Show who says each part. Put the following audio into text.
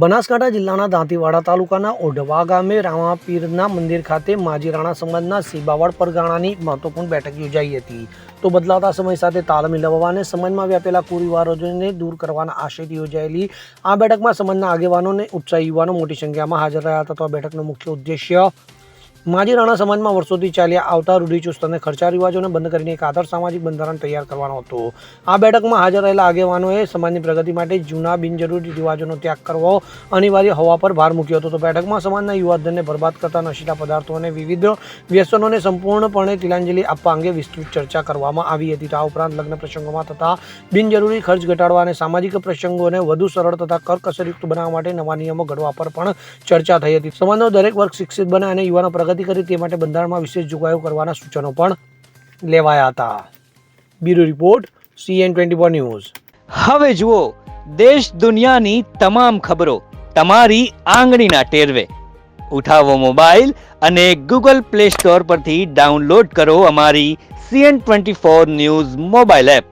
Speaker 1: બનાસકાંઠા જિલ્લાના દાંતીવાડા તાલુકાના ઓઢવા ગામે રામાપીરના મંદિર ખાતે માજી રાણા સમાજના સીબાવળ પરગણાની મહત્વપૂર્ણ બેઠક યોજાઈ હતી. તો બદલાતા સમય સાથે તાલ મિલાવવા અને સમાજમાં વ્યાપેલા કુરિવાજોને દૂર કરવાના આશયથી યોજાયેલી આ બેઠકમાં સમાજના આગેવાનો અને ઉત્સાહી યુવાનો મોટી સંખ્યામાં હાજર રહ્યા હતા. તો આ બેઠકનો મુખ્ય ઉદ્દેશ્ય માજી રાણા સમાજમાં વર્ષોથી ચાલ્યા આવતા રૂઢિચુસ્ત અને ખર્ચા રિવાજોને બંધ કરીને એક આદર્શ સામાજિક બંધારણ તૈયાર કરવાનો હતો. આ બેઠકમાં હાજર રહેલા આગેવાનોએ સમાજની પ્રગતિ માટે જૂના બિનજરૂરી રિવાજોનો ત્યાગ કરવો અનિવાર્ય હોવા પર ભાર મૂક્યો હતો. તો બેઠકમાં સમાજના યુવાધનને બરબાદ કરતા નશીલા પદાર્થો અને વિવિધ વ્યસનોને સંપૂર્ણપણે તિલાંજલિ આપવા અંગે વિસ્તૃત ચર્ચા કરવામાં આવી હતી. આ ઉપરાંત લગ્ન પ્રસંગોમાં થતા બિનજરૂરી ખર્ચ ઘટાડવા અને સામાજિક પ્રસંગોને વધુ સરળ તથા કરકસરયુક્ત બનાવવા માટે નવા નિયમો ઘડવા પર પણ ચર્ચા થઈ હતી. સમાજનો દરેક વર્ગ શિક્ષિત બને અને યુવાનો પ્રગતિ કરી તે માટે બંધારણમાં વિશેષ જોગવાઈઓ કરવાના સૂચનો પણ લેવાયા હતા. Bureau report CN24 news.
Speaker 2: હવે જુઓ દેશ દુનિયાની તમામ ખબરો તમારી આંગળીના ટેરવે. ઉઠાવો મોબાઈલ અને Google Play Store પરથી ડાઉનલોડ કરો અમારી CN24 ન્યૂઝ મોબાઈલ એપ.